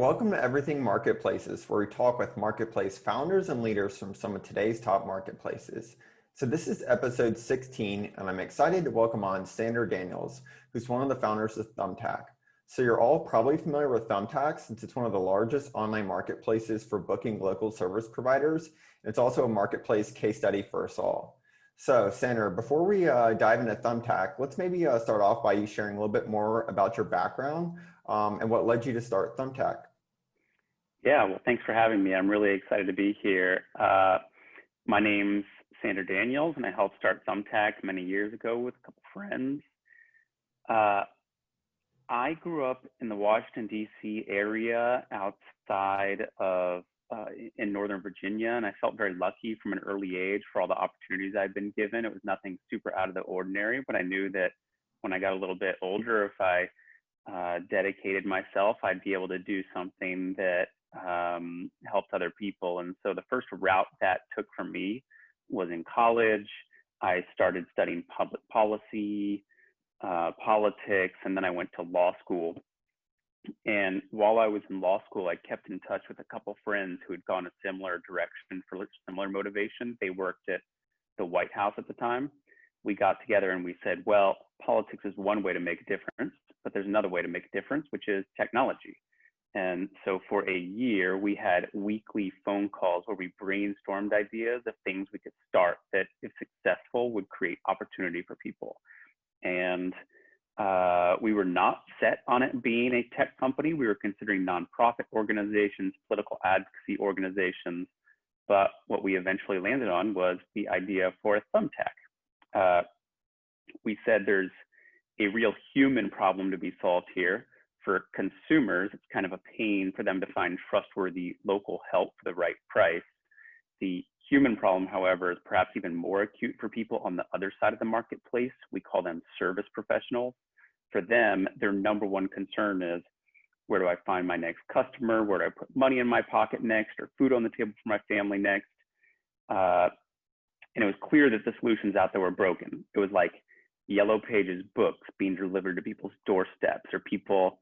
welcome to Everything Marketplaces, where we talk with marketplace founders and leaders from some of today's top marketplaces. So this is episode 16, and I'm excited to welcome on Sandra Daniels, who's one of the founders of Thumbtack. So you're all probably familiar with Thumbtack since it's one of the largest online marketplaces for booking local service providers. And it's also a marketplace case study for us all. So Sandra, before we dive into Thumbtack, let's maybe start off by you sharing a little bit more about your background and what led you to start Thumbtack. Yeah, well, thanks for having me. I'm really excited to be here. My name's Sandra Daniels, and I helped start Thumbtack many years ago with a couple friends. I grew up in the Washington, D.C. area outside of in Northern Virginia, and I felt very lucky from an early age for all the opportunities I've been given. It was nothing super out of the ordinary, but I knew that when I got a little bit older, if I dedicated myself, I'd be able to do something that helped other people. And so the first route that took for me was in college. I started studying public policy, politics, and then I went to law school. And while I was in law school, I kept in touch with a couple friends who had gone a similar direction for similar motivation. They worked at the White House at the time. We got together and we said, well, politics is one way to make a difference, but there's another way to make a difference, which is technology. And so for a year, we had weekly phone calls where we brainstormed ideas of things we could start that, if successful, would create opportunity for people. And we were not set on it being a tech company. We were considering nonprofit organizations, political advocacy organizations. But what we eventually landed on was the idea for a Thumbtack. We said there's a real human problem to be solved here. For consumers, it's kind of a pain for them to find trustworthy local help for the right price. The human problem, however, is perhaps even more acute for people on the other side of the marketplace. We call them service professionals. For them, their number one concern is, where do I find my next customer? Where do I put money in my pocket next, or food on the table for my family next? And it was clear that the solutions out there were broken. It was like Yellow Pages books being delivered to people's doorsteps, or people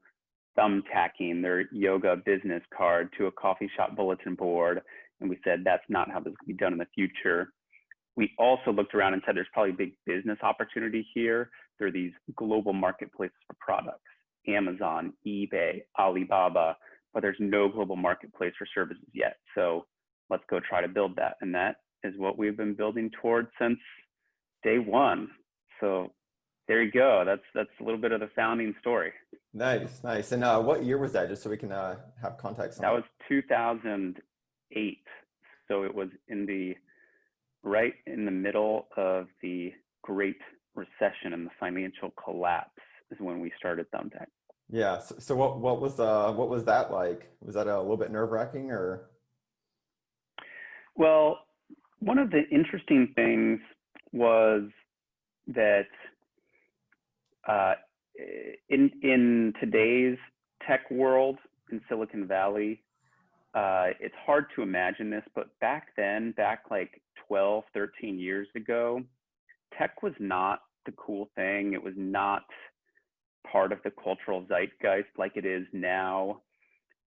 thumbtacking their yoga business card to a coffee shop bulletin board. And we said, that's not how this can be done in the future. We also looked around and said, there's probably a big business opportunity here. There are these global marketplaces for products, Amazon, eBay, Alibaba, but there's no global marketplace for services yet. So let's go try to build that. And that is what we've been building towards since day one. So there you go. That's a little bit of the founding story. Nice. And what year was that, just so we can have context on that? Was 2008. So it was right in the middle of the Great Recession and the financial collapse is when we started Thumbtack. Yeah. So what was that like? Was that a little bit nerve-wracking, or? Well, one of the interesting things was that in today's tech world in Silicon Valley, it's hard to imagine this, but back like 12, 13 years ago, tech was not the cool thing. It was not part of the cultural zeitgeist like it is now.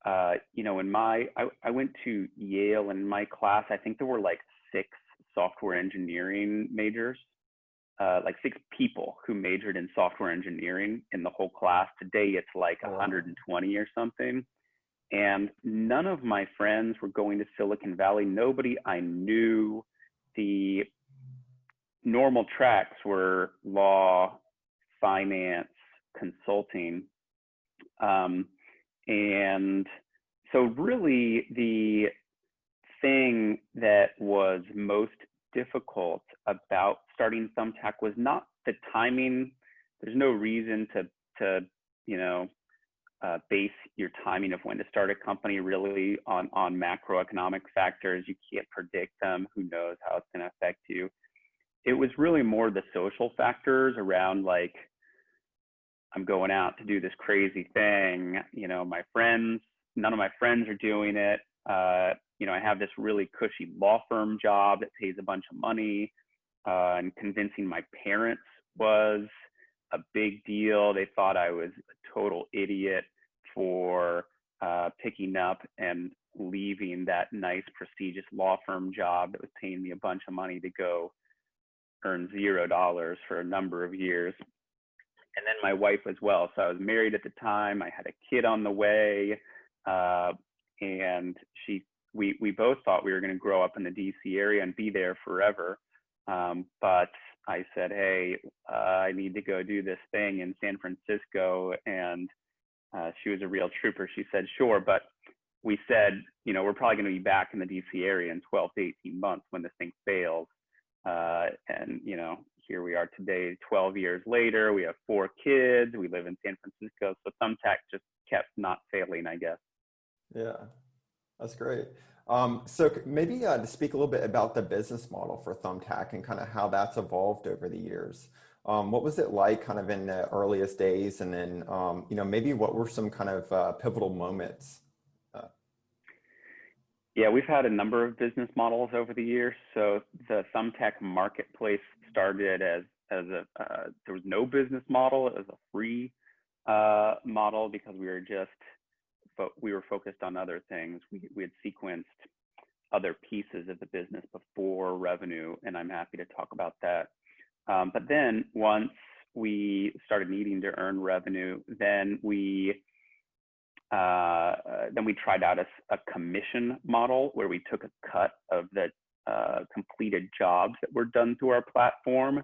I went to Yale, and in my class, I think there were like 6 software engineering majors. Like 6 people who majored in software engineering in the whole class. Today, it's like 120 or something. And none of my friends were going to Silicon Valley. Nobody I knew. The normal tracks were law, finance, consulting. And so really the thing that was most difficult about starting Thumbtack was not the timing. There's no reason to base your timing of when to start a company really on macroeconomic factors. You can't predict them. Who knows how it's going to affect you? It was really more the social factors around, like, I'm going out to do this crazy thing. My friends, none of my friends are doing it. I have this really cushy law firm job that pays a bunch of money, and convincing my parents was a big deal. They thought I was a total idiot for picking up and leaving that nice, prestigious law firm job that was paying me a bunch of money to go earn $0 for a number of years. And then my wife as well. So I was married at the time. I had a kid on the way, and we both thought we were going to grow up in the DC area and be there forever. But I said, hey, I need to go do this thing in San Francisco. And she was a real trooper. She said, sure. But we said, we're probably going to be back in the DC area in 12 to 18 months when this thing fails. And, here we are today, 12 years later. We have 4 kids. We live in San Francisco. So Thumbtack just kept not failing, I guess. Yeah, that's great. So maybe to speak a little bit about the business model for Thumbtack and kind of how that's evolved over the years. What was it like kind of in the earliest days? And then, maybe what were some kind of pivotal moments? Yeah, we've had a number of business models over the years. So the Thumbtack marketplace started as there was no business model. It was a free model because we were focused on other things. We had sequenced other pieces of the business before revenue, and I'm happy to talk about that. But then once we started needing to earn revenue, then we tried out a commission model where we took a cut of the completed jobs that were done through our platform.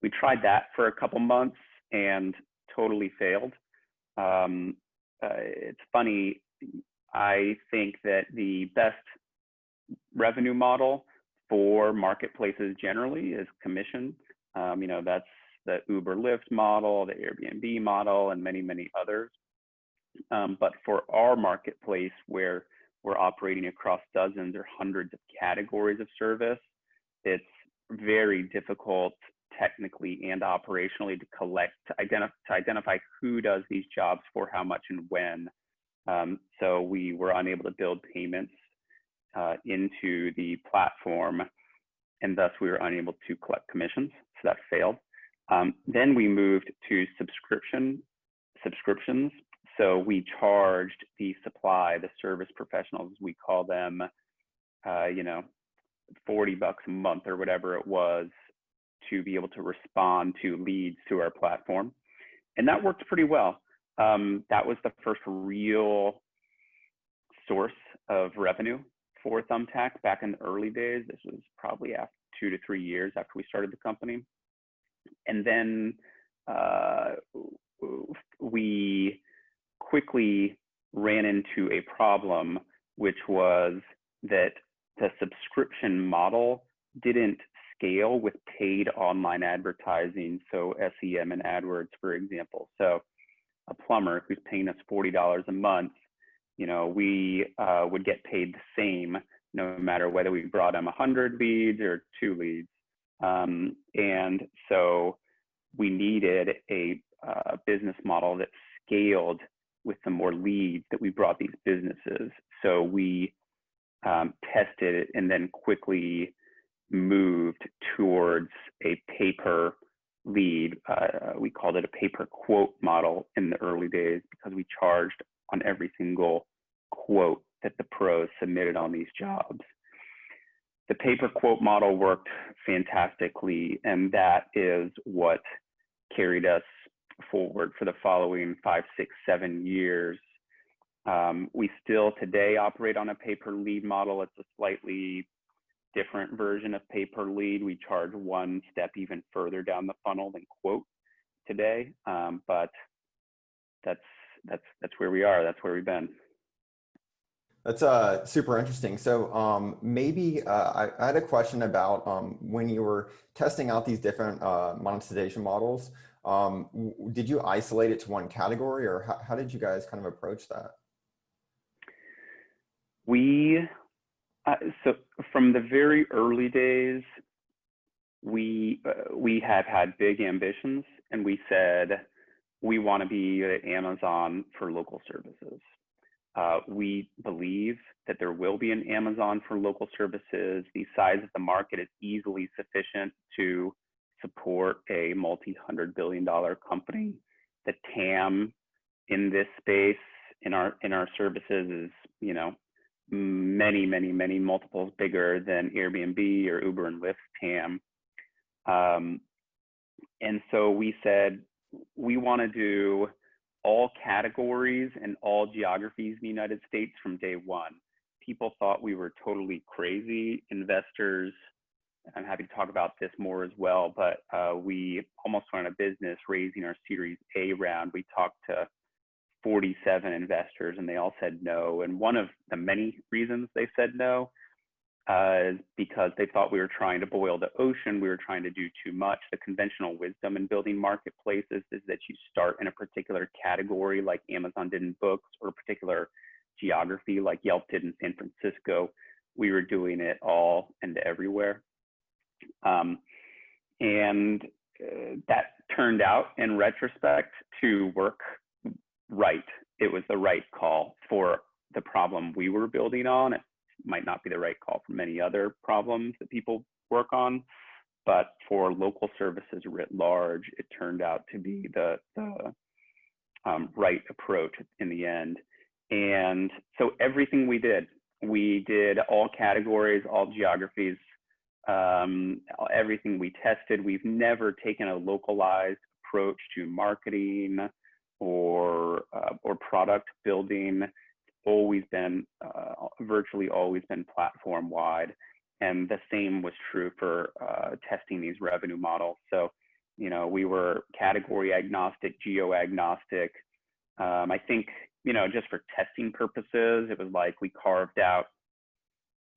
We tried that for a couple months and totally failed. It's funny, I think that the best revenue model for marketplaces generally is commission. That's the Uber Lyft model, the Airbnb model, and many, many others. But for our marketplace, where we're operating across dozens or hundreds of categories of service, it's very difficult technically and operationally to identify who does these jobs for how much and when. So we were unable to build payments into the platform, and thus we were unable to collect commissions. So that failed. Then we moved to subscriptions. So we charged the service professionals, we call them, $40 a month or whatever it was, to be able to respond to leads through our platform. And that worked pretty well. That was the first real source of revenue for Thumbtack back in the early days. This was probably after 2 to 3 years after we started the company. And then we quickly ran into a problem, which was that the subscription model didn't scale with paid online advertising. So SEM and AdWords, for example. So a plumber who's paying us $40 a month, we would get paid the same no matter whether we brought him 100 leads or 2 leads. And so we needed a business model that scaled with the more leads that we brought these businesses. So we tested it and then quickly moved towards a pay-per lead. We called it a pay-per-quote model in the early days because we charged on every single quote that the pros submitted on these jobs. The pay-per-quote model worked fantastically, and that is what carried us forward for the following 5, 6, 7 years. We still today operate on a pay-per-lead model. It's a slightly different version of pay-per-lead. We charge one step even further down the funnel than quote today, but that's where we are. That's where we've been. That's super interesting. So maybe I had a question about when you were testing out these different monetization models. Did you isolate it to one category, or how did you guys kind of approach that? So from the very early days, we have had big ambitions, and we said we want to be at Amazon for local services. We believe that there will be an Amazon for local services. The size of the market is easily sufficient to support a multi-$100 billion company. The TAM in this space in our services is, many multiples bigger than Airbnb or Uber and Lyft TAM. And so we said, we want to do all categories and all geographies in the United States from day one. People thought we were totally crazy. Investors, I'm happy to talk about this more as well, but we almost went out of business raising our Series A round. We talked to 47 investors and they all said no. And one of the many reasons they said no is because they thought we were trying to boil the ocean. We were trying to do too much. The conventional wisdom in building marketplaces is that you start in a particular category like Amazon did in books, or a particular geography like Yelp did in San Francisco. We were doing it all and everywhere. And that turned out in retrospect to work right. It was the right call for the problem we were building on. It might not be the right call for many other problems that people work on, but for local services writ large, it turned out to be the right approach in the end. And so everything we did all categories, all geographies, everything we tested. We've never taken a localized approach to marketing or product building. Always been virtually always been platform wide, and the same was true for testing these revenue models. So, we were category agnostic, geo agnostic. I think, just for testing purposes, it was like we carved out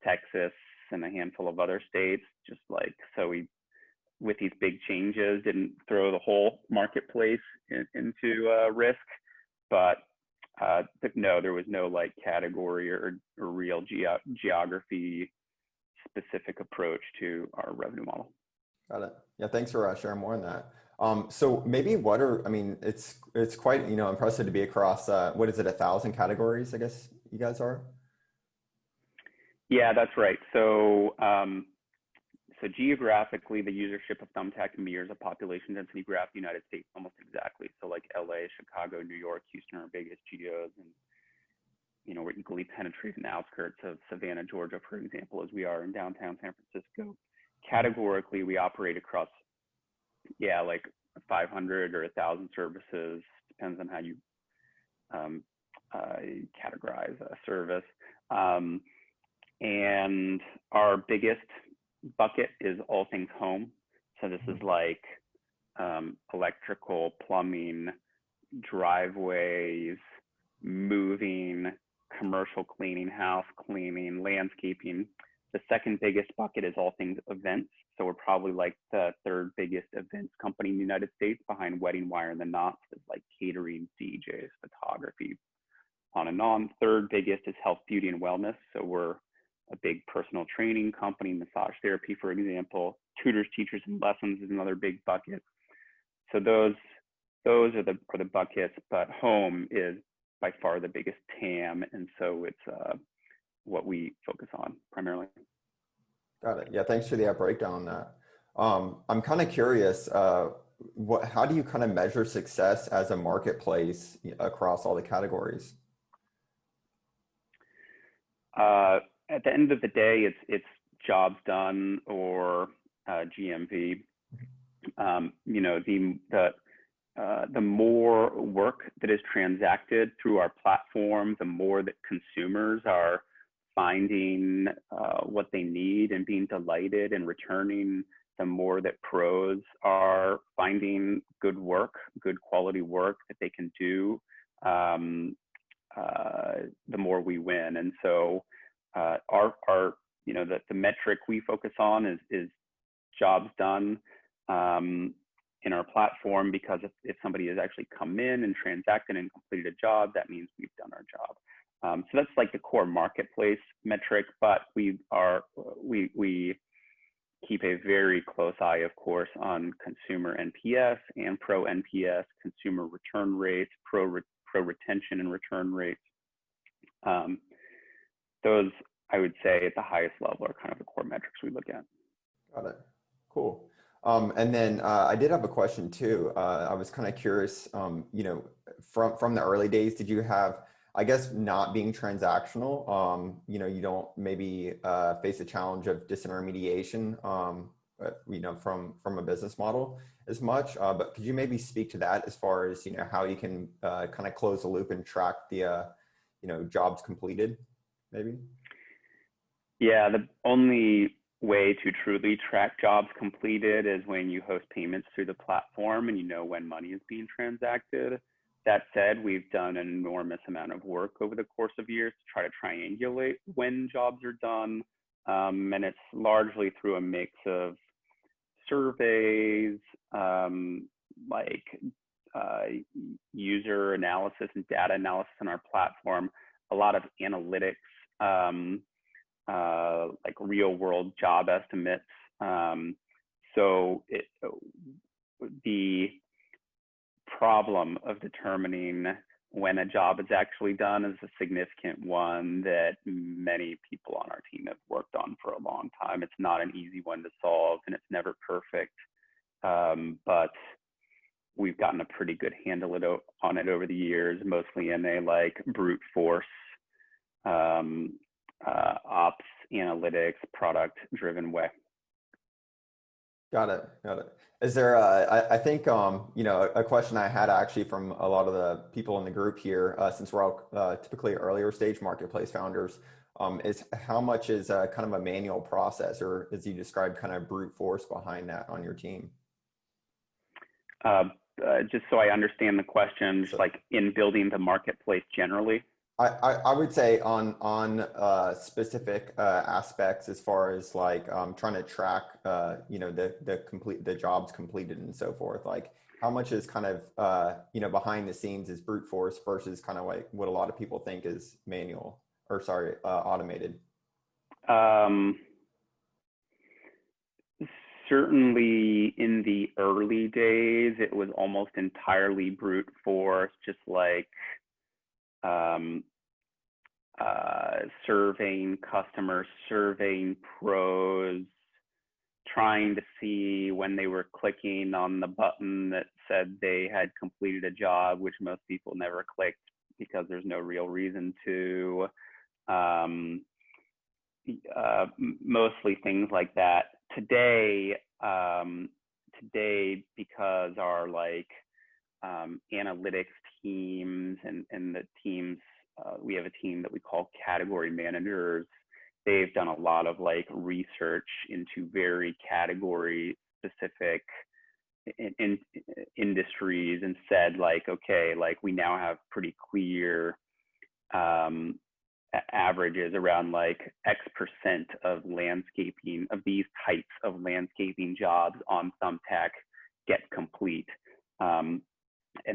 Texas and a handful of other states, just like, so we, with these big changes, didn't throw the whole marketplace into risk. But no, there was no like category or real geography specific approach to our revenue model. Got it. Yeah, thanks for sharing more on that. So maybe it's quite, impressive to be across, 1,000 categories, I guess you guys are? Yeah, that's right. So, so geographically, the usership of Thumbtack mirrors a population density graph in the United States almost exactly. So like LA, Chicago, New York, Houston are our biggest geos, and we're equally penetrated in the outskirts of Savannah, Georgia, for example, as we are in downtown San Francisco. Categorically, we operate across, like 500 or 1,000 services, depends on how you categorize a service. And our biggest bucket is all things home. So this is like electrical, plumbing, driveways, moving, commercial cleaning, house cleaning, landscaping. The second biggest bucket is all things events. So we're probably like the third biggest events company in the United States, behind Wedding Wire and The Knots. It's like catering, DJs, photography, on and on. Third biggest is health, beauty, and wellness. So we're a big personal training company, massage therapy, for example. Tutors, teachers, and lessons is another big bucket. So those are the buckets, but home is by far the biggest TAM, and so it's what we focus on primarily. Got it. Yeah, thanks for the breakdown on that. I'm kind of curious, how do you kind of measure success as a marketplace across all the categories? At the end of the day, it's jobs done or GMV. The more work that is transacted through our platform, the more that consumers are finding what they need and being delighted and returning, the more that pros are finding good work, good quality work that they can do, the more we win. And so the metric we focus on is jobs done in our platform, because if somebody has actually come in and transacted and completed a job, that means we've done our job. So that's like the core marketplace metric, but we keep a very close eye, of course, on consumer NPS and pro NPS, consumer return rates, pro retention and return rates. Those, I would say, at the highest level, are kind of the core metrics we look at. Got it. Cool. And then I did have a question too. I was kind of curious, from the early days, did you have, I guess not being transactional, you don't maybe face a challenge of disintermediation, from a business model as much. But could you maybe speak to that as far as, how you can kind of close the loop and track the, jobs completed, maybe? Yeah, the only way to truly track jobs completed is when you host payments through the platform and you know when money is being transacted. That said, we've done an enormous amount of work over the course of years to try to triangulate when jobs are done. And it's largely through a mix of surveys, like uh, user analysis and data analysis on our platform, a lot of analytics, um, like real world job estimates. The problem of determining when a job is actually done is a significant one that many people on our team have worked on for a long time. It's not an easy one to solve and it's never perfect, but we've gotten a pretty good handle on it over the years, mostly in a like brute force, ops, analytics, product driven way. Got it. Got it. Is there, I think, a question I had actually from a lot of the people in the group here, since we're all typically earlier stage marketplace founders, is how much is kind of a manual process, or as you described, kind of brute force behind that on your team? Just so I understand the question, just like in building the marketplace generally. I would say on specific aspects as far as like trying to track the jobs completed and so forth. Like how much is kind of behind the scenes is brute force versus kind of like what a lot of people think is manual or automated. Certainly in the early days, it was almost entirely brute force, just like surveying customers, surveying pros, trying to see when they were clicking on the button that said they had completed a job, which most people never clicked because there's no real reason to. Mostly things like that. Today, because our like analytics teams and the teams, we have a team that we call category managers. They've done a lot of like research into very category specific in industries and said like, okay, like we now have pretty clear averages around like X% of landscaping, of these types of landscaping jobs on Thumbtack get complete. And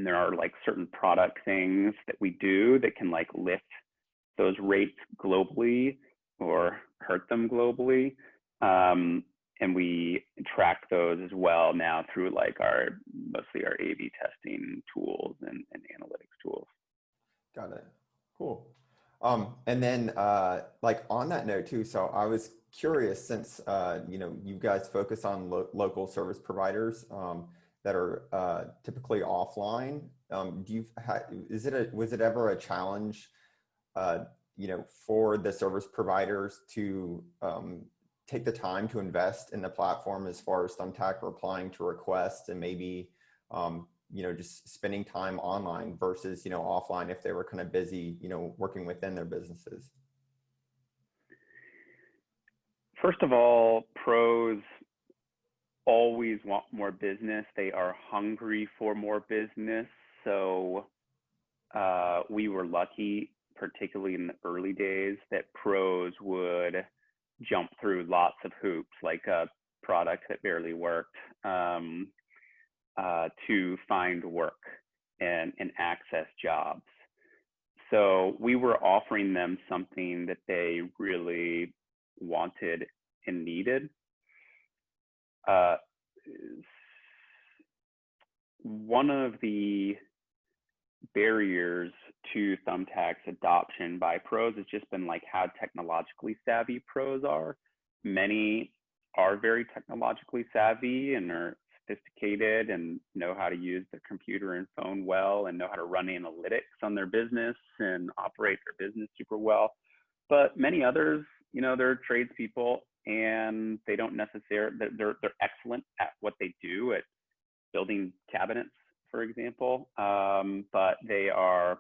there are like certain product things that we do that can like lift those rates globally or hurt them globally. And we track those as well now through like mostly our A/B testing tools and analytics tools. Got it. Cool. And then like on that note too, so I was curious since, you guys focus on local service providers that are typically offline. Was it ever a challenge, for the service providers to take the time to invest in the platform as far as Thumbtack replying to requests and maybe, just spending time online versus, offline if they were kind of busy, working within their businesses? First of all, pros always want more business. They are hungry for more business. So we were lucky, particularly in the early days, that pros would jump through lots of hoops, like a product that barely worked, to find work and access jobs. So we were offering them something that they really wanted and needed. One of the barriers to Thumbtack's adoption by pros has just been like how technologically savvy pros are. Many are very technologically savvy and are sophisticated and know how to use the computer and phone well and know how to run analytics on their business and operate their business super well. But many others, they're tradespeople and they don't necessarily, they're excellent at what they do, at building cabinets, for example, but they are,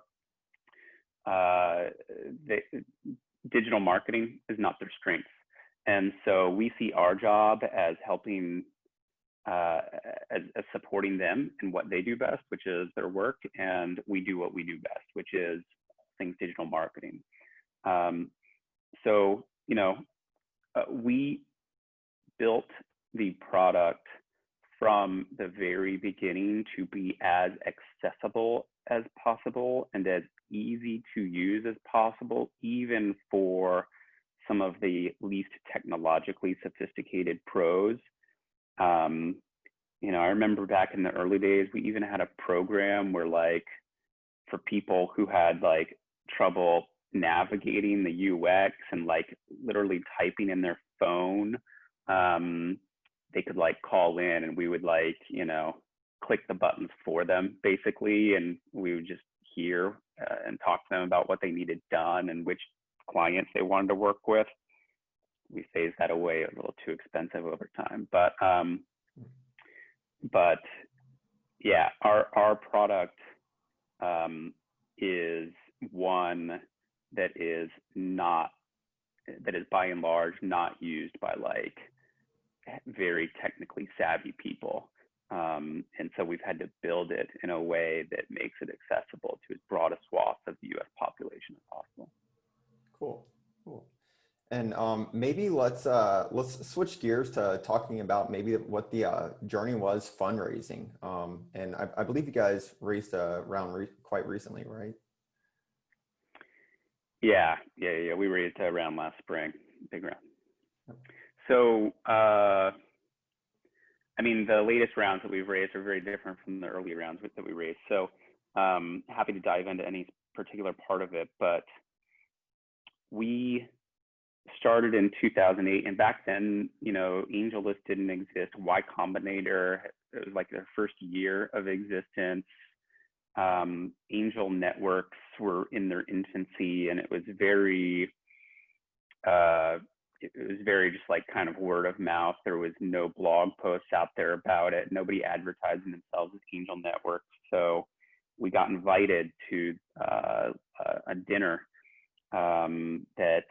digital marketing is not their strength. And so we see our job as helping, as supporting them in what they do best, which is their work, and we do what we do best, which is things digital marketing. So, we built the product from the very beginning to be as accessible as possible and as easy to use as possible, even for some of the least technologically sophisticated pros. I remember back in the early days, we even had a program where, like, for people who had like trouble navigating the UX and like literally typing in their phone, they could like call in and we would like, click the buttons for them basically. And we would just hear and talk to them about what they needed done and which clients they wanted to work with. We phased that away, a little too expensive over time. But yeah, our product is one that is by and large not used by like very technically savvy people. And so we've had to build it in a way that makes it accessible to as broad a swath of the US population as possible. Cool. And maybe let's switch gears to talking about maybe what the journey was fundraising. And I believe you guys raised a round quite recently, right? Yeah. We raised a round last spring, big round. So, the latest rounds that we've raised are very different from the early rounds that we raised. So, happy to dive into any particular part of it, but we started in 2008, and back then, AngelList didn't exist. Y Combinator, it was like their first year of existence. Angel networks were in their infancy, and it was very just like kind of word of mouth. There was no blog posts out there about it. Nobody advertising themselves as angel networks. So we got invited to a dinner that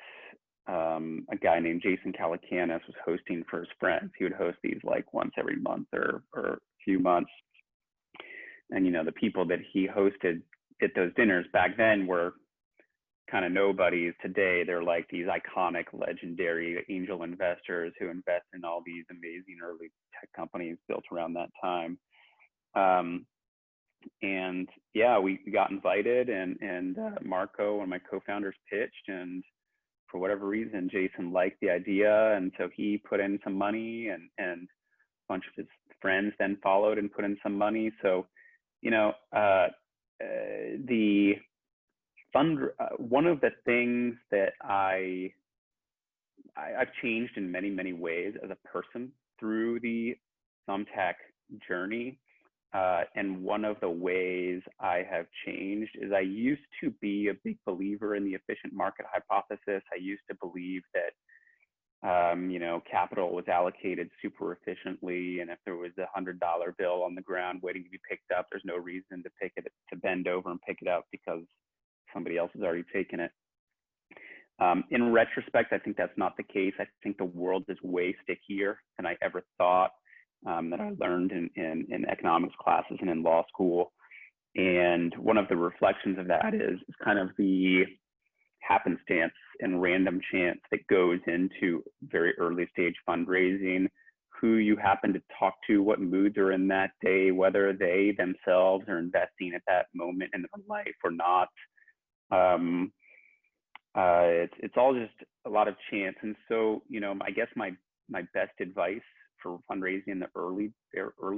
a guy named Jason Calacanis was hosting for his friends. He would host these like once every month or a few months. And, the people that he hosted at those dinners back then were kind of nobodies. Today, they're like these iconic, legendary angel investors who invest in all these amazing early tech companies built around that time. And yeah, we got invited, and Marco, one of my co-founders, pitched, and for whatever reason, Jason liked the idea, and so he put in some money, and a bunch of his friends then followed and put in some money. So, the one of the things that I've changed in many, many ways as a person through the Thumbtack journey. And one of the ways I have changed is I used to be a big believer in the efficient market hypothesis. I used to believe that, capital was allocated super efficiently. And if there was $100 bill on the ground waiting to be picked up, there's no reason to bend over and pick it up because somebody else has already taken it. In retrospect, I think that's not the case. I think the world is way stickier than I ever thought, that I learned in economics classes and in law school. And one of the reflections of that is kind of the happenstance and random chance that goes into very early stage fundraising, who you happen to talk to, what moods are in that day, whether they themselves are investing at that moment in their life or not. It's all just a lot of chance. And so, I guess my best advice for fundraising in the early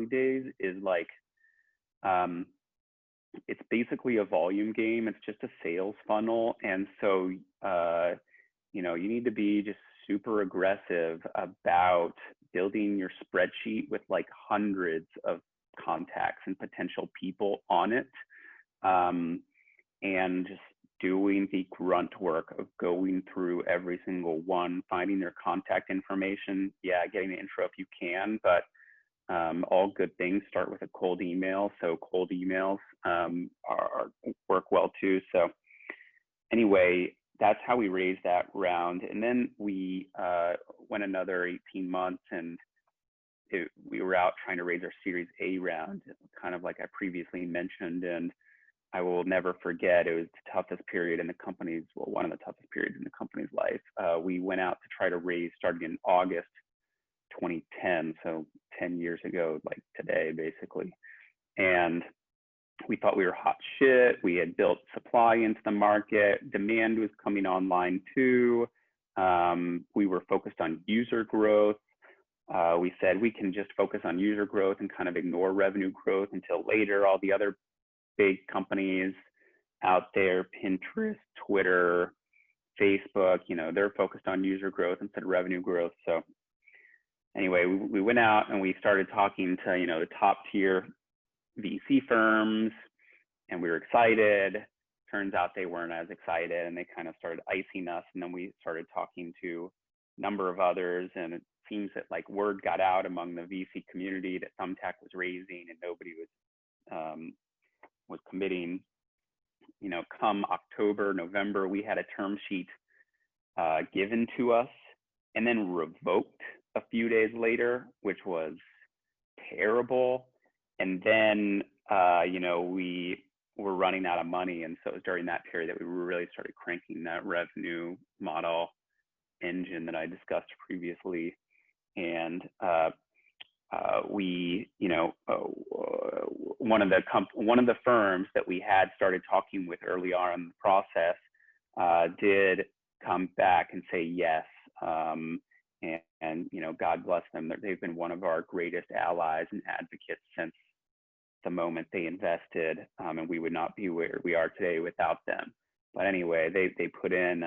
days is like, it's basically a volume game. It's just a sales funnel. And so, you need to be just super aggressive about building your spreadsheet with like hundreds of contacts and potential people on it, and just doing the grunt work of going through every single one, finding their contact information. Yeah, getting the intro if you can, but all good things start with a cold email. So cold emails work well too. So anyway, that's how we raised that round. And then we went another 18 months and we were out trying to raise our Series A round, kind of like I previously mentioned. And I will never forget, it was the toughest period in the company's, well, one of the toughest periods in the company's life. We went out to try to raise, starting in August 2010, so 10 years ago, like today, basically. And we thought we were hot shit. We had built supply into the market. Demand was coming online too. We were focused on user growth. We said we can just focus on user growth and kind of ignore revenue growth until later. All the other big companies out there, Pinterest, Twitter, Facebook, you know, they're focused on user growth instead of revenue growth. So anyway, we went out and we started talking to, you know, the top tier VC firms, and we were excited. Turns out they weren't as excited, and they kind of started icing us. And then we started talking to a number of others, and it seems that like word got out among the VC community that Thumbtack was raising, and nobody was committing. You know, come October, November, we had a term sheet given to us and then revoked a few days later, which was terrible. And then, you know, we were running out of money. And so it was during that period that we really started cranking that revenue model engine that I discussed previously. And we, you know, one of the firms that we had started talking with early on in the process did come back and say yes. And you know, God bless them. They've been one of our greatest allies and advocates since the moment they invested, and we would not be where we are today without them. But anyway, they put in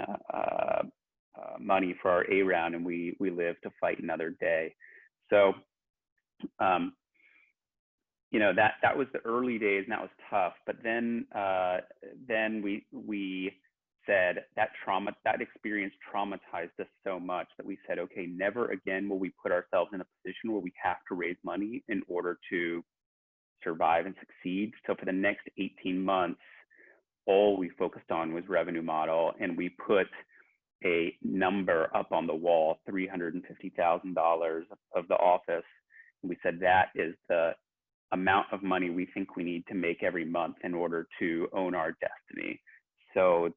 money for our A round, and we live to fight another day. So, you know, that was the early days, and that was tough. But then we said that experience traumatized us so much that we said, okay, never again will we put ourselves in a position where we have to raise money in order to survive and succeed. So for the next 18 months, all we focused on was revenue model, and we put a number up on the wall, $350,000 of the office. And we said that is the amount of money we think we need to make every month in order to own our destiny. So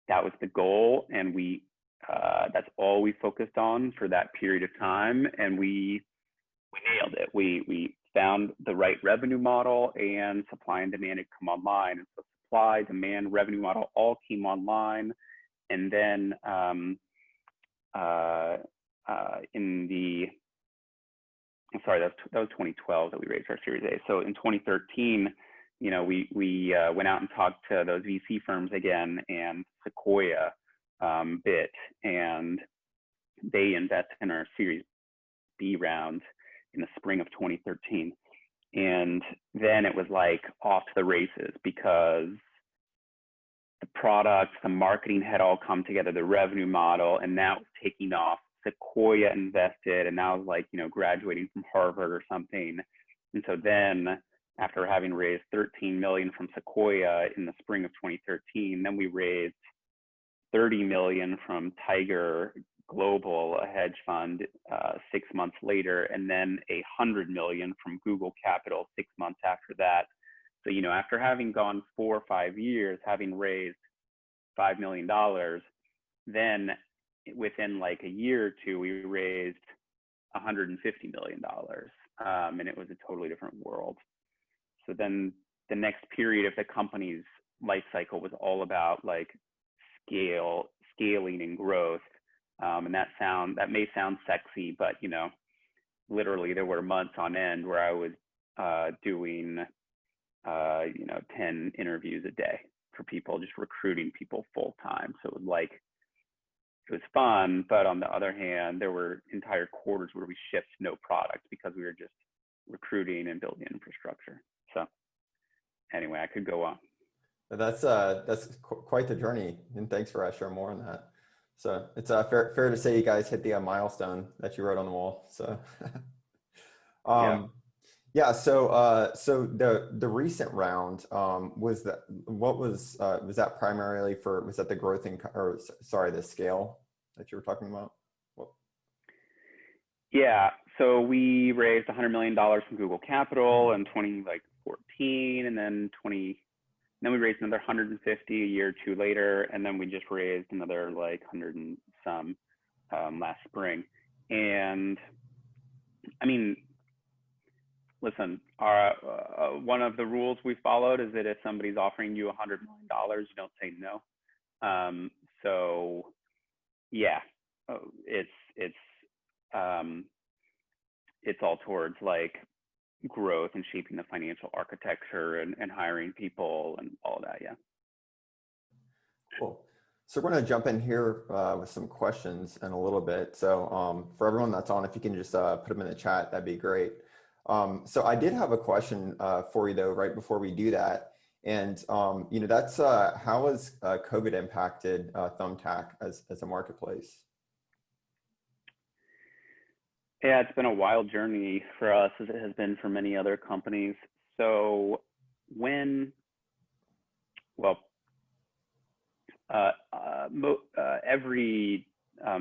that was the goal, and that's all we focused on for that period of time, and we nailed it. We found the right revenue model, and supply and demand had come online. And so supply, demand, revenue model all came online. And then that was 2012 that we raised our Series A. So in 2013, you know, we went out and talked to those VC firms again, and Sequoia bit, and they invested in our Series B round in the spring of 2013. And then it was like off to the races, because the products, the marketing had all come together, the revenue model, and that was taking off. Sequoia invested, and that was like, you know, graduating from Harvard or something. And so then, after having raised 13 million from Sequoia in the spring of 2013, then we raised 30 million from Tiger Global, a hedge fund, 6 months later, and then 100 million from Google Capital 6 months after that. So, you know, after having gone 4 or 5 years, having raised $5 million, then within like a year or two, we raised $150 million. And it was a totally different world. So then the next period of the company's life cycle was all about like scaling and growth. And that may sound sexy, but, you know, literally there were months on end where I was doing, you know, 10 interviews a day for people, just recruiting people full time. So it was like it was fun. But on the other hand, there were entire quarters where we shipped no product because we were just recruiting and building infrastructure. So anyway, I could go on. That's quite the journey, and thanks for sharing more on that. So it's fair to say you guys hit the milestone that you wrote on the wall. So Yeah. yeah. So the recent round was that primarily for, was that the growth in, or sorry, the scale that you were talking about? What? Yeah. So we raised $100 million from Google Capital in 2014, and then we raised another 150 a year or two later, and then we just raised another like 100 and some last spring. And I mean, listen, one of the rules we followed is that if somebody's offering you $100 million, you don't say no. So yeah, it's all towards like growth and shaping the financial architecture and hiring people and all of that. Yeah. Cool. So we're going to jump in here with some questions in a little bit. So for everyone that's on, if you can just put them in the chat, that'd be great. So I did have a question for you though, right before we do that. And that's how has COVID impacted Thumbtack as a marketplace? Yeah, it's been a wild journey for us, as it has been for many other companies. So every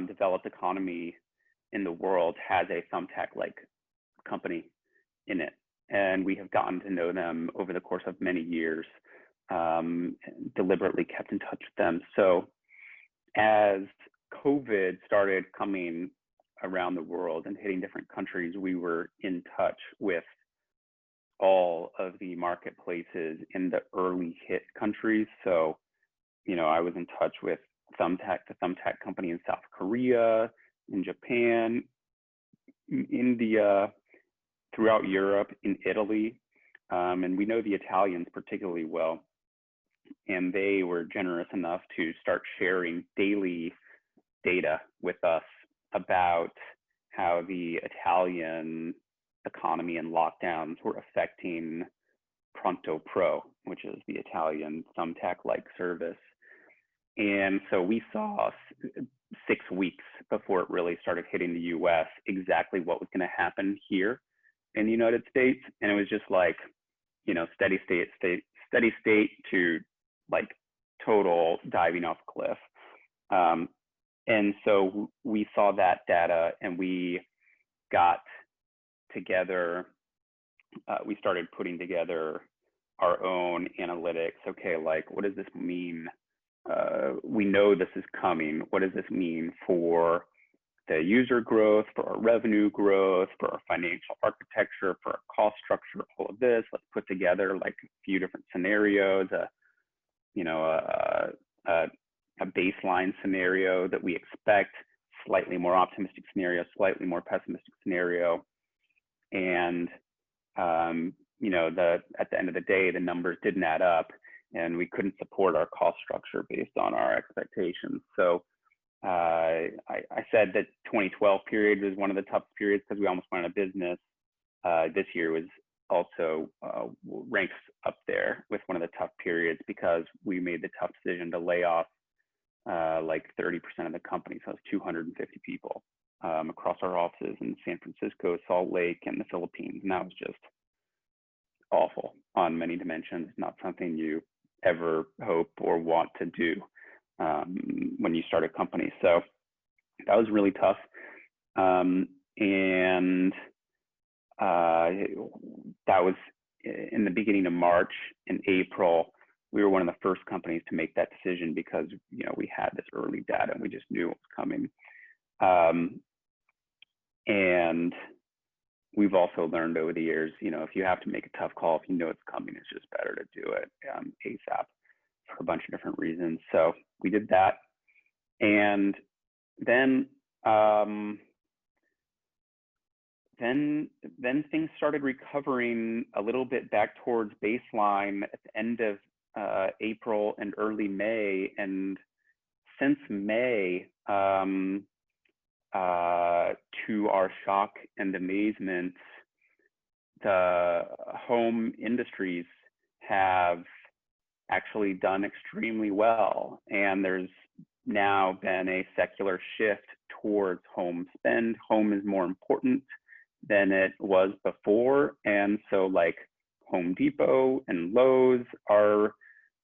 developed economy in the world has a Thumbtack-like company in it, and we have gotten to know them over the course of many years, deliberately kept in touch with them. So as COVID started coming around the world and hitting different countries, we were in touch with all of the marketplaces in the early hit countries. So, I was in touch with Thumbtack, the Thumbtack company in South Korea, in Japan, India, throughout Europe, in Italy. And we know the Italians particularly well. And they were generous enough to start sharing daily data with us about how the Italian economy and lockdowns were affecting Pronto Pro, which is the Italian Thumbtack-like service. And so we saw 6 weeks before it really started hitting the US exactly what was going to happen here in the United States. And it was just like, steady state to like total diving off a cliff. And so we saw that data, and we got together, we started putting together our own analytics. Okay, like, what does this mean? We know this is coming. What does this mean for the user growth, for our revenue growth, for our financial architecture, for our cost structure, all of this? Let's put together like a few different scenarios, a baseline scenario that we expect, slightly more optimistic scenario, slightly more pessimistic scenario. And, at the end of the day, the numbers didn't add up, and we couldn't support our cost structure based on our expectations. So I said that 2012 period was one of the toughest periods because we almost went out of business. This year was also ranks up there with one of the tough periods because we made the tough decision to lay off like 30% of the company. So it was 250 people across our offices in San Francisco, Salt Lake, and the Philippines. And that was just awful on many dimensions, not something you ever hope or want to do when you start a company. So that was really tough. And that was in the beginning of March. In April, we were one of the first companies to make that decision because we had this early data and we just knew it was coming. And we've also learned over the years, if you have to make a tough call, if you know it's coming, it's just better to do it ASAP for a bunch of different reasons. So we did that. And then things started recovering a little bit back towards baseline at the end of April and early May. And since May, to our shock and amazement, the home industries have actually done extremely well. And there's now been a secular shift towards home spend. Home is more important than it was before. And so like Home Depot and Lowe's are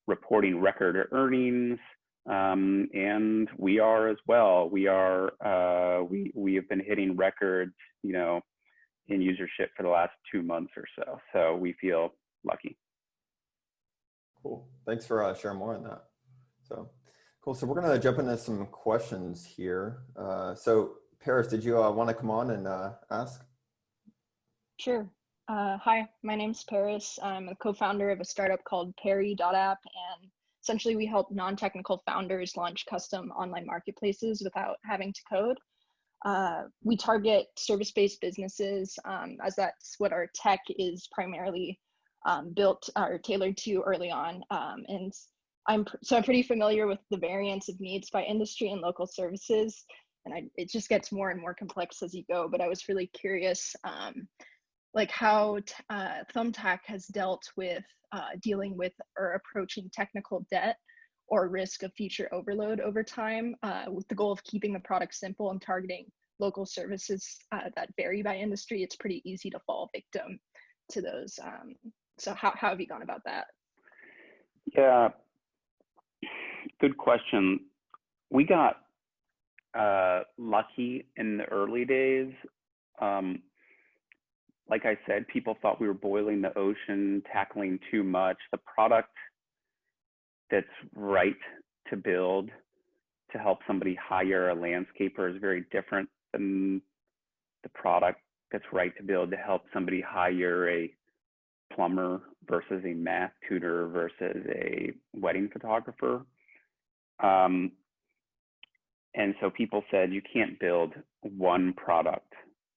reporting record earnings. And we are as well. We have been hitting records, you know, in usership for the last 2 months or so. So we feel lucky. Cool. Thanks for sharing more on that. So cool. So we're going to jump into some questions here. So Paris, did you want to come on and ask? Sure. Hi, my name's Paris. I'm a co-founder of a startup called Perry.app, and essentially we help non-technical founders launch custom online marketplaces without having to code. We target service-based businesses, as that's what our tech is primarily built or tailored to early on. And I'm pretty familiar with the variance of needs by industry and local services, and it just gets more and more complex as you go. But I was really curious, like how Thumbtack has dealt with dealing with or approaching technical debt or risk of feature overload over time, with the goal of keeping the product simple and targeting local services that vary by industry. It's pretty easy to fall victim to those. So how have you gone about that? Yeah, good question. We got lucky in the early days. Like I said, people thought we were boiling the ocean, tackling too much. The product that's right to build to help somebody hire a landscaper is very different than the product that's right to build to help somebody hire a plumber versus a math tutor versus a wedding photographer. And so people said, you can't build one product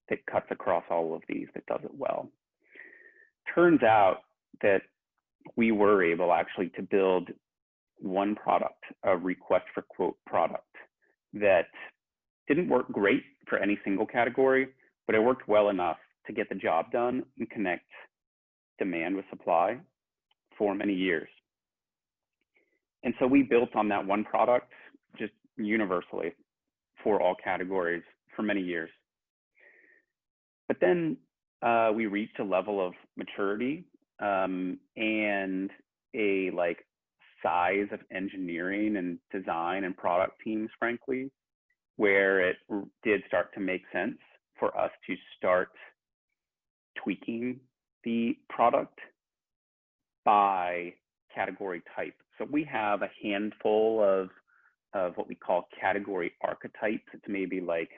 that cuts across all of these that does it well. Turns out that we were able actually to build one product, a request for quote product, that didn't work great for any single category, but it worked well enough to get the job done and connect demand with supply for many years. And so we built on that one product just universally for all categories for many years. But then we reached a level of maturity and a like size of engineering and design and product teams, frankly, where it did start to make sense for us to start tweaking the product by category type. So we have a handful of what we call category archetypes. It's maybe like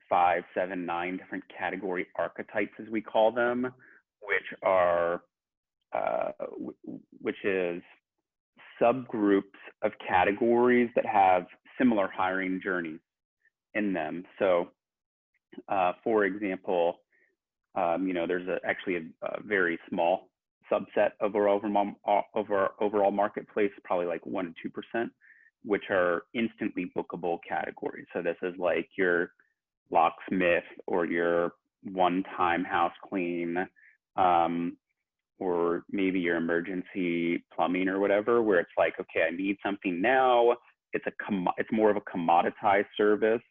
5, 7, 9 different category archetypes, as we call them, which are which is subgroups of categories that have similar hiring journeys in them. So, for example, you know, there's actually a very small subset of our overall marketplace, probably like 1 to 2%, which are instantly bookable categories. So this is like your locksmith or your one-time house clean, or maybe your emergency plumbing or whatever, where it's like, okay, I need something now. It's more of a commoditized service.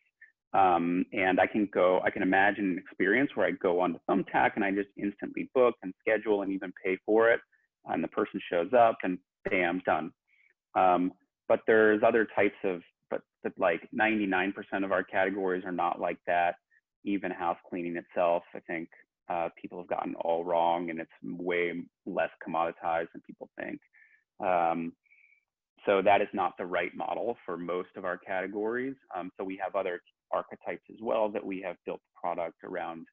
And I can imagine an experience where I go onto Thumbtack and I just instantly book and schedule and even pay for it. And the person shows up and bam, done. But there's other types of, but like 99% of our categories are not like that. Even house cleaning itself, I think people have gotten all wrong, and it's way less commoditized than people think. So that is not the right model for most of our categories. So we have other archetypes as well that we have built product around.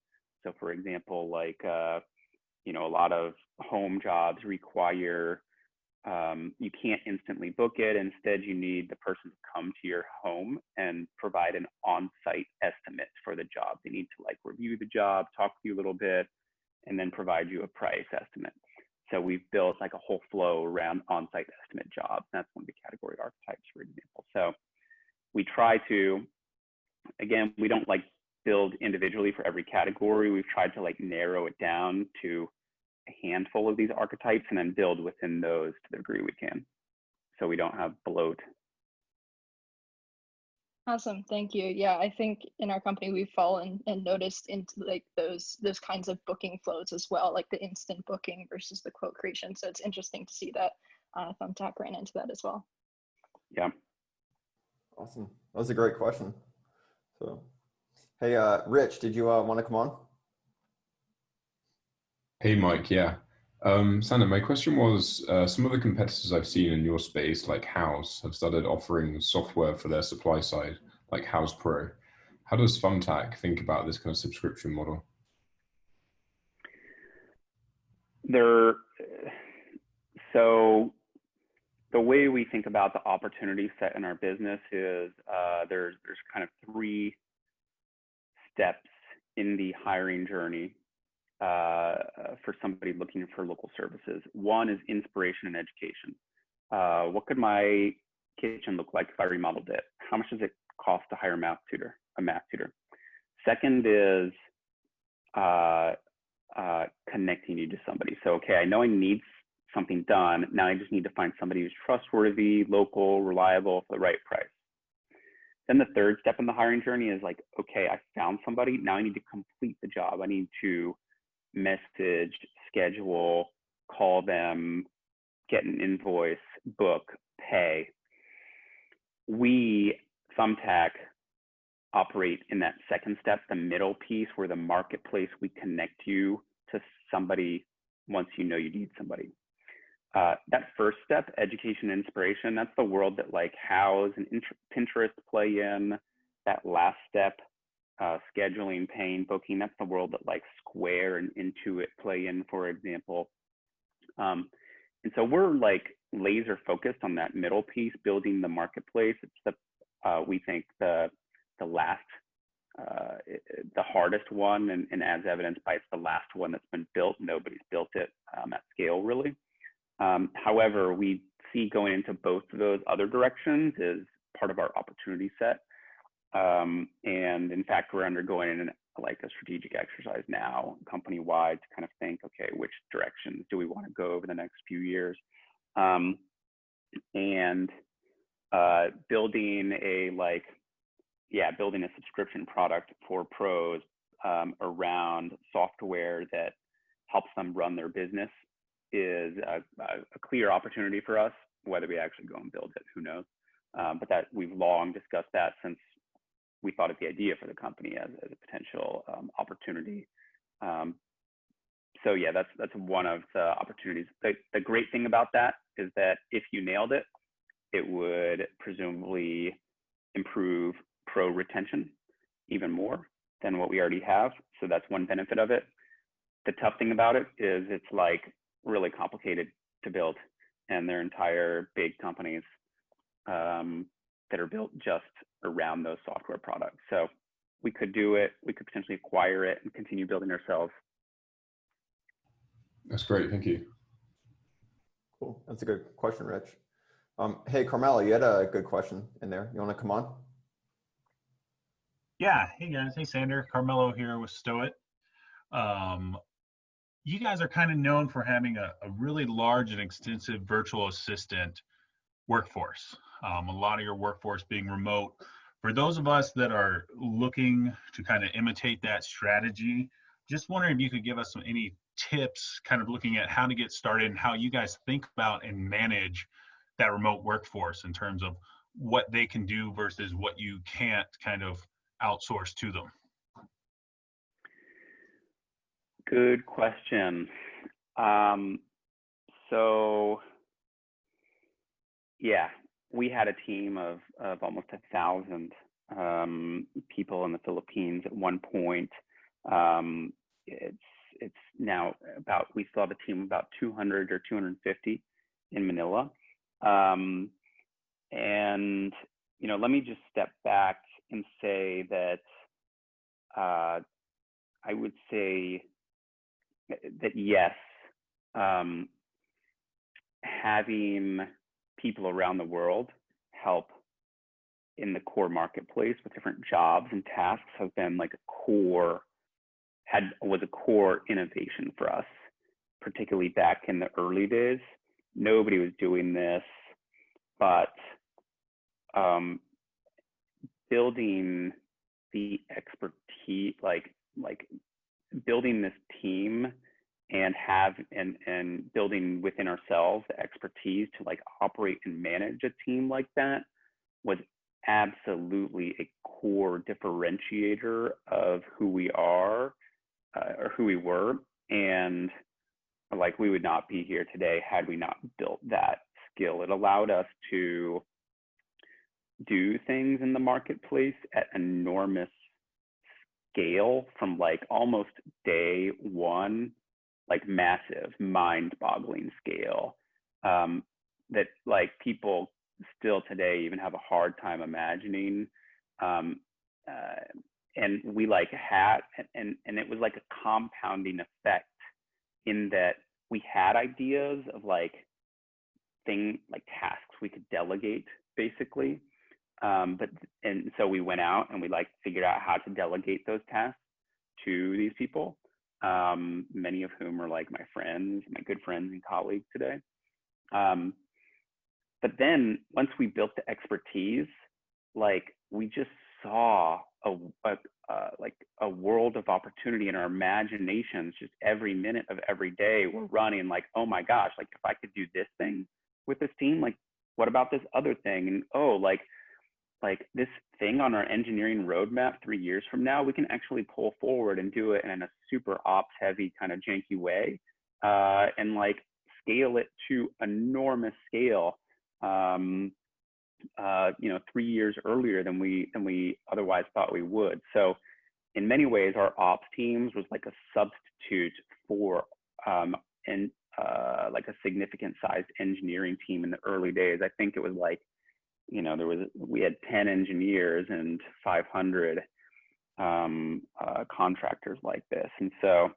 So for example, like, you know, a lot of home jobs require, you can't instantly book it. Instead, you need the person to come to your home and provide an on-site estimate for the job. They need to like review the job, talk to you a little bit, and then provide you a price estimate. So we've built like a whole flow around on-site estimate jobs. That's one of the category archetypes, for example. So we try to, again, we don't like build individually for every category. We've tried to like narrow it down to a handful of these archetypes and then build within those to the degree we can, so we don't have bloat. Awesome, thank you. Yeah, I think in our company we've fallen and noticed into like those kinds of booking flows as well, like the instant booking versus the quote creation. So it's interesting to see that Thumbtack ran into that as well. Yeah. Awesome. That was a great question. So, hey, Rich, did you want to come on? Hey, Mike. Yeah. Sander, my question was, some of the competitors I've seen in your space, like House, have started offering software for their supply side, like House Pro. How does Thumbtack think about this kind of subscription model? So the way we think about the opportunity set in our business is there's kind of 3 steps in the hiring journey for somebody looking for local services. One is inspiration and education. What could my kitchen look like if I remodeled it? How much does it cost to hire a math tutor? Second is connecting you to somebody. So, okay, I know I need something done. Now I just need to find somebody who's trustworthy, local, reliable for the right price. Then the third step in the hiring journey is like, okay, I found somebody. Now I need to complete the job. I need to message, schedule, call them, get an invoice, book, pay. We, Thumbtack, operate in that second step, the middle piece, where the marketplace, we connect you to somebody once you know you need somebody. That first step, education and inspiration, that's the world that like Houzz and Pinterest play in. That last step, scheduling, paying, booking, that's the world that like Square and Intuit play in, for example. And so we're like laser focused on that middle piece, building the marketplace. It's we think the last, the hardest one, and as evidenced by it's the last one that's been built. Nobody's built it at scale, really. However, we see going into both of those other directions is part of our opportunity set. And in fact, we're undergoing like a strategic exercise now, company-wide, to kind of think, okay, which directions do we want to go over the next few years? And building a subscription product for pros around software that helps them run their business is a clear opportunity for us. Whether we actually go and build it, who knows? But that we've long discussed that since we thought of the idea for the company as a potential opportunity. So yeah, that's one of the opportunities. The great thing about that is that if you nailed it, it would presumably improve pro retention even more than what we already have. So that's one benefit of it. The tough thing about it is it's like really complicated to build, and they're entire big companies that are built just around those software products. So we could do it, we could potentially acquire it and continue building ourselves. That's great, thank you. Cool, that's a good question, Rich. Hey, Carmelo, you had a good question in there. You want to come on? Yeah, hey guys, hey Sander, Carmelo here with Stoit. You guys are kind of known for having a really large and extensive virtual assistant workforce. A lot of your workforce being remote. For those of us that are looking to kind of imitate that strategy, just wondering if you could give us any tips, kind of looking at how to get started and how you guys think about and manage that remote workforce in terms of what they can do versus what you can't kind of outsource to them. Good question. So yeah, we had a team of almost 1,000 people in the Philippines at one point. It's now about, we still have a team of about 200 or 250 in Manila. And, you know, let me just step back and say that I would say that yes, having people around the world help in the core marketplace with different jobs and tasks has been like was a core innovation for us, particularly back in the early days. Nobody was doing this, but building the expertise, like building this team and building within ourselves the expertise to like operate and manage a team like that was absolutely a core differentiator of who we are, or who we were. And like, we would not be here today had we not built that skill. It allowed us to do things in the marketplace at enormous scale from like almost day one, like massive, mind-boggling scale, that like people still today even have a hard time imagining. And we like had, and it was like a compounding effect in that we had ideas of like tasks we could delegate basically. And so we went out and we like figured out how to delegate those tasks to these people, many of whom are like my friends, my good friends and colleagues today. But then once we built the expertise, like we just saw a world of opportunity in our imaginations. Just every minute of every day we're running like, oh my gosh, like if I could do this thing with this team, like what about this other thing? And oh, like this thing on our engineering roadmap 3 years from now, we can actually pull forward and do it in a super ops heavy kind of janky way, and like scale it to enormous scale, 3 years earlier than we otherwise thought we would. So in many ways, our ops teams was like a substitute for like a significant sized engineering team in the early days. I think it was like, we had 10 engineers and 500 contractors like this. And so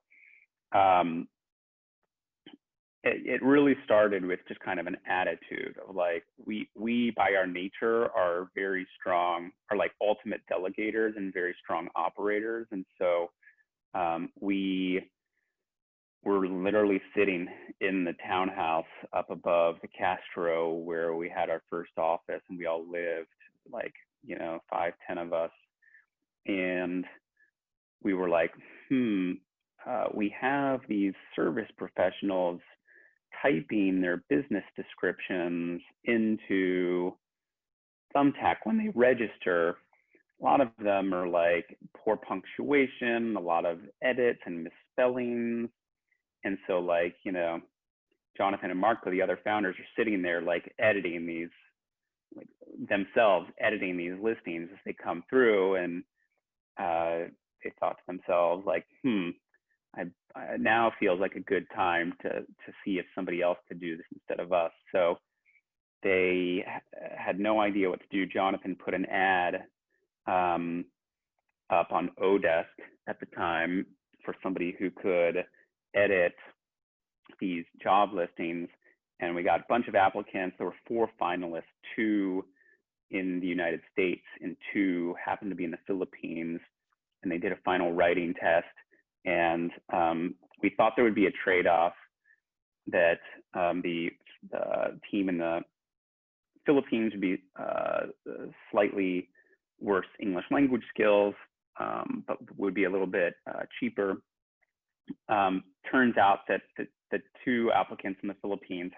it really started with just kind of an attitude of like, we by our nature are very strong, are like ultimate delegators and very strong operators. And so we were literally sitting in the townhouse up above the Castro where we had our first office, and we all lived like, 5, 10 of us. And we were like, we have these service professionals typing their business descriptions into Thumbtack when they register. A lot of them are like poor punctuation, a lot of edits and misspellings. And so like, Jonathan and Marco, the other founders, are sitting there like editing these, like themselves editing these listings as they come through. And they thought to themselves like, I now feels like a good time to see if somebody else could do this instead of us. So they had no idea what to do. Jonathan put an ad up on Odesk at the time for somebody who could edit these job listings. And we got a bunch of applicants. There were 4 finalists, 2 in the United States and 2 happened to be in the Philippines. And they did a final writing test. And we thought there would be a trade-off that the team in the Philippines would be slightly worse English language skills, but would be a little bit cheaper. Turns out that the 2 applicants in the Philippines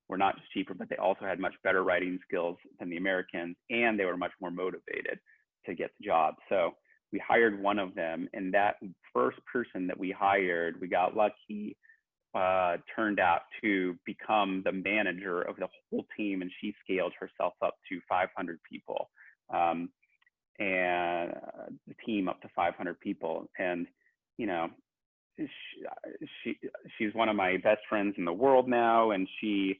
were not just cheaper, but they also had much better writing skills than the Americans, and they were much more motivated to get the job. So we hired one of them, and that first person that we hired, we got lucky, turned out to become the manager of the whole team, and she scaled herself up to 500 people, and the team up to 500 people. And she's one of my best friends in the world now, and she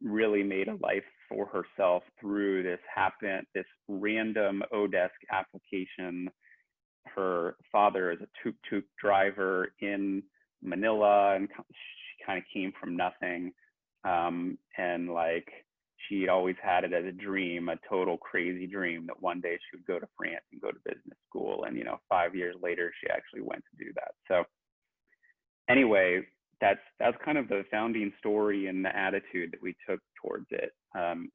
really made a life for herself through this random Odesk application. Her father is a tuk-tuk driver in Manila, and she kind of came from nothing. And like, she'd always had it as a dream, a total crazy dream, that one day she would go to France and go to business school. And, 5 years later, she actually went to do that. So anyway, that's kind of the founding story and the attitude that we took towards it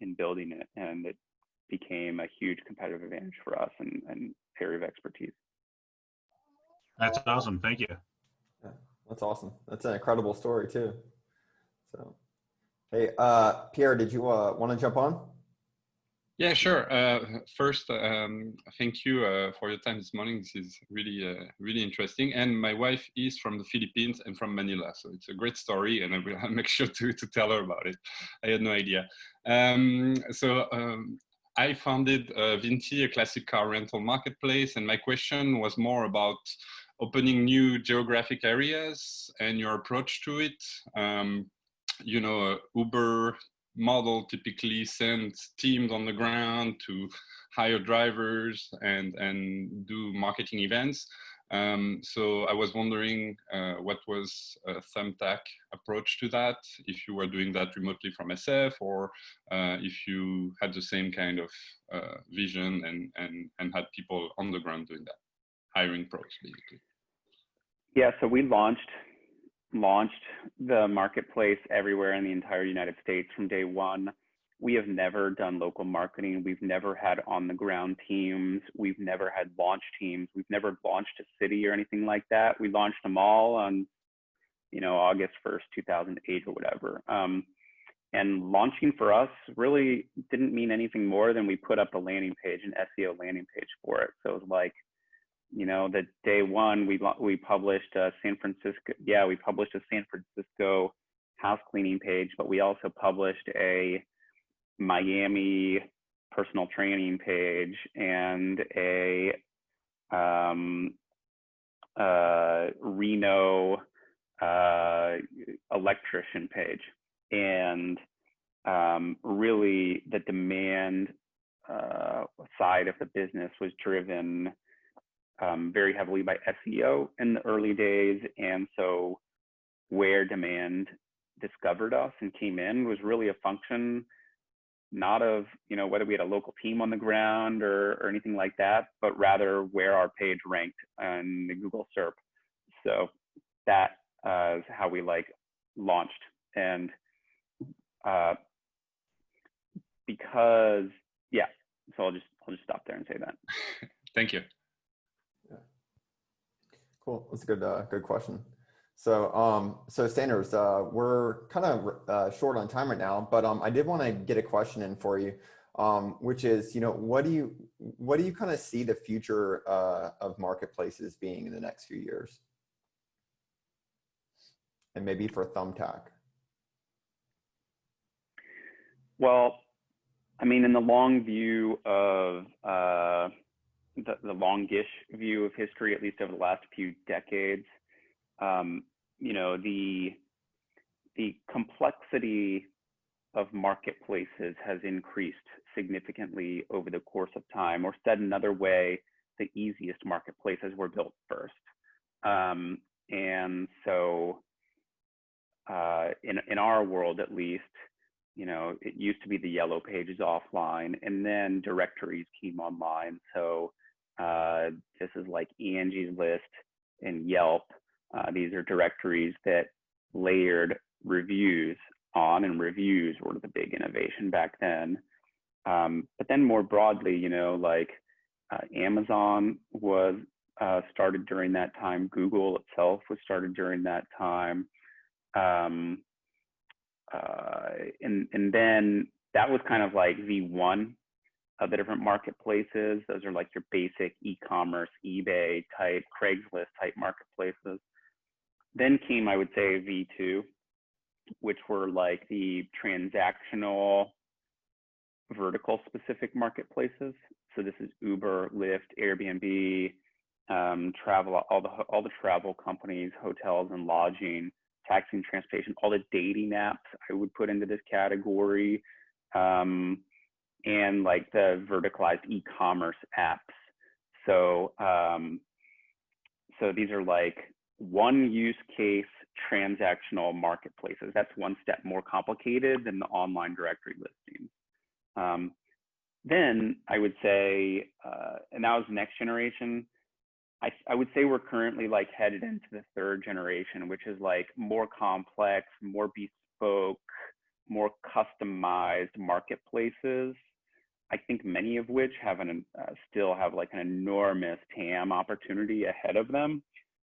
in building it. And it became a huge competitive advantage for us and area of expertise. That's awesome. Thank you. Yeah, that's awesome. That's an incredible story too. So, hey, Pierre, did you want to jump on? Yeah, sure. First, thank you for your time this morning. This is really, really interesting. And my wife is from the Philippines and from Manila, so it's a great story, and I will make sure to tell her about it. I had no idea. I founded Vinti, a classic car rental marketplace, and my question was more about opening new geographic areas and your approach to it. Uber model typically sends teams on the ground to hire drivers and do marketing events. So I was wondering what was Thumbtack approach to that, if you were doing that remotely from SF, or if you had the same kind of vision and had people on the ground doing that, hiring pros basically. Yeah, so we launched the marketplace everywhere in the entire United States from day one. We have never done local marketing. We've never had on the ground teams. We've never had launch teams. We've never launched a city or anything like that. We launched them all on, August 1st, 2008 or whatever. And launching for us really didn't mean anything more than we put up a landing page, an SEO landing page for it. So it was like, the day one we published a San Francisco house cleaning page, but we also published a Miami personal training page and a Reno electrician page. And really the demand side of the business was driven very heavily by SEO in the early days. And so where demand discovered us and came in was really a function not of, whether we had a local team on the ground or anything like that, but rather where our page ranked on the Google SERP. So that is how we launched. And because, yeah, so I'll just stop there and say that. Thank you. Cool. That's a good question. So, Sanders, we're kind of short on time right now, but I did want to get a question in for you, which is, what do you kind of see the future of marketplaces being in the next few years, and maybe for Thumbtack? Well, I mean, in the long view of the longish view of history, at least over the last few decades, the complexity of marketplaces has increased significantly over the course of time, or said another way, the easiest marketplaces were built first. And so in our world, at least, it used to be the yellow pages offline, and then directories came online. So this is like Angie's List and Yelp. These are directories that layered reviews on, and reviews were the big innovation back then. But then more broadly, Amazon was started during that time. Google itself was started during that time. And then that was kind of like V1 of the different marketplaces. Those are like your basic e-commerce, eBay type, Craigslist type marketplaces. Then came, I would say, V2, which were like the transactional vertical specific marketplaces. So this is Uber, Lyft, Airbnb, travel, all the travel companies, hotels and lodging, taxi and transportation, all the dating apps I would put into this category, and like the verticalized e-commerce apps. So so these are like one use case transactional marketplaces. That's one step more complicated than the online directory listings. Then I would say, and that was next generation. I would say we're currently like headed into the third generation, which is like more complex, more bespoke, more customized marketplaces. I think many of which have still have like an enormous TAM opportunity ahead of them.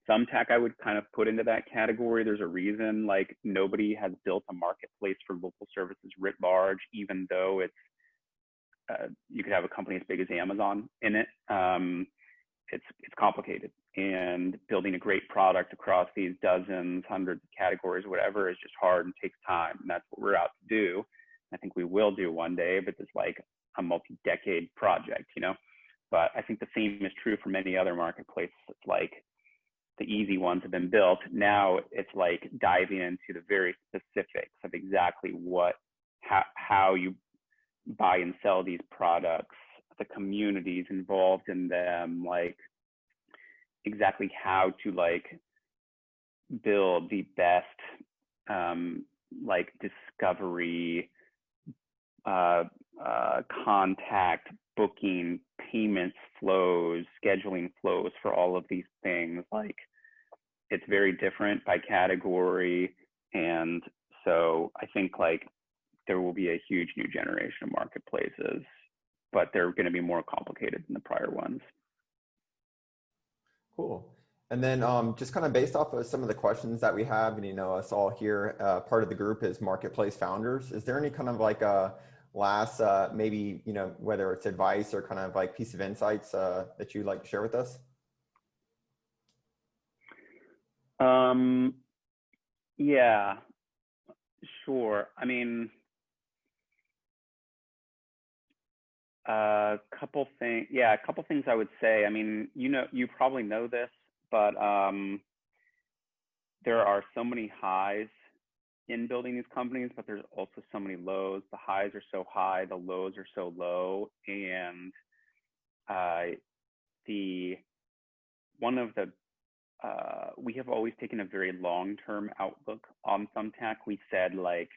Thumbtack I would kind of put into that category. There's a reason like nobody has built a marketplace for local services writ large, even though it's you could have a company as big as Amazon in it. It's complicated, and building a great product across these dozens, hundreds of categories, whatever, is just hard and takes time. And that's what we're out to do. I think we will do one day, but it's like a multi-decade project, you know. But I think the same is true for many other marketplaces. It's like the easy ones have been built. Now it's like diving into the very specifics of exactly how you buy and sell these products, the communities involved in them, like exactly how to like build the best like discovery, contact, booking, payments flows, scheduling flows for all of these things. Like it's very different by category. And so I think like there will be a huge new generation of marketplaces, but they're going to be more complicated than the prior ones. Cool. And then just kind of based off of some of the questions that we have, and you know, us all here, part of the group is marketplace founders. Is there any kind of like a last, maybe, you know, whether it's advice or kind of like piece of insights that you'd like to share with us? Yeah, sure. I mean, a couple things I would say. I mean, you know, you probably know this, but there are so many highs in building these companies, but there's also so many lows. The highs are so high, the lows are so low. And we have always taken a very long-term outlook on Thumbtack. We said like,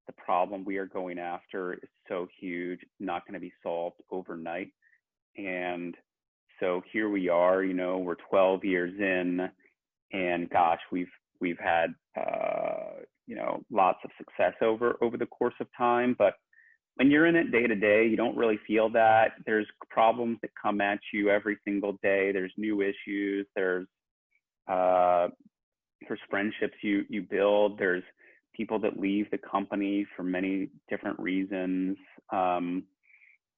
the problem we are going after is so huge, it's not going to be solved overnight. And so here we are, you know, we're 12 years in, and gosh, we've had you know, lots of success over the course of time. But when you're in it day to day, you don't really feel that. There's problems that come at you every single day. There's new issues. There's friendships you build. There's people that leave the company for many different reasons. And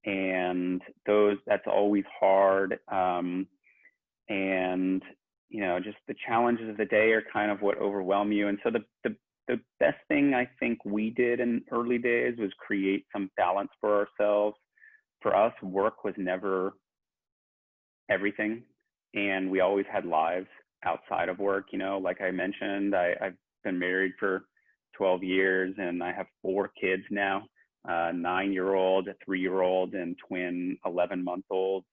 that's always hard. And, you know, just the challenges of the day are kind of what overwhelm you. And so the best thing I think we did in early days was create some balance for ourselves. For us, work was never everything. And we always had lives outside of work. You know, like I mentioned, I've been married for 12 years, and I have 4 kids now, a 9-year-old, a 3-year-old, and twin 11-month-olds.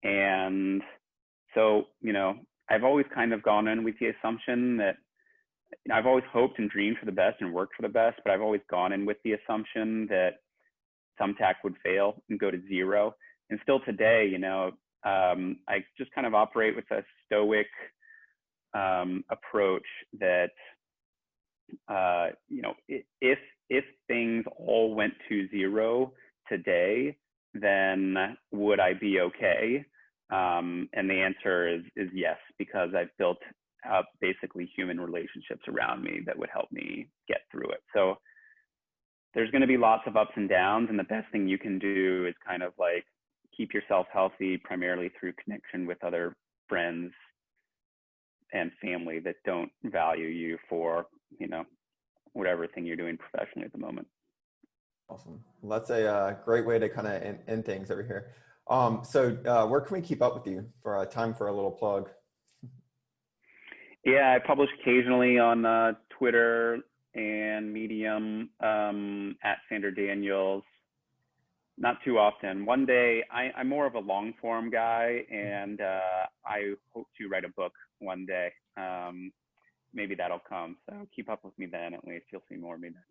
And so, you know, I've always kind of gone in with the assumption that, you know, I've always hoped and dreamed for the best and worked for the best, but I've always gone in with the assumption that Thumbtack would fail and go to zero. And still today, you know, I just kind of operate with a stoic approach that, you know, if things all went to zero today, then would I be okay? And the answer is yes, because I've built up basically human relationships around me that would help me get through it. So there's going to be lots of ups and downs, and the best thing you can do is kind of like keep yourself healthy, primarily through connection with other friends and family that don't value you for, you know, whatever thing you're doing professionally at the moment. Awesome. Well, that's a great way to kind of end things over here. So where can we keep up with you for time for a little plug? Yeah, I publish occasionally on Twitter and Medium at Sander Daniels. not too often. One day, I'm more of a long form guy, and I hope to write a book one day. Maybe that'll come. So keep up with me then. At least you'll see more of me then.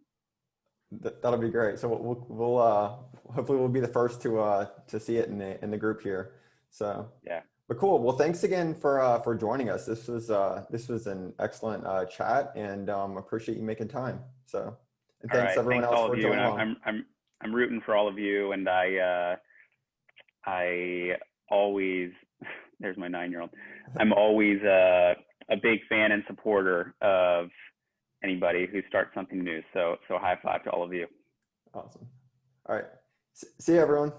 That'll be great. So we'll hopefully we'll be the first to see it in the group here. So yeah. But cool. Well, thanks again for joining us. This was an excellent chat, and appreciate you making time. So, and thanks everyone thanks else all for of you. joining And along. I'm rooting for all of you, and I always there's my 9-year-old. I'm always a big fan and supporter of anybody who starts something new. So high five to all of you. Awesome. All right. See you, everyone.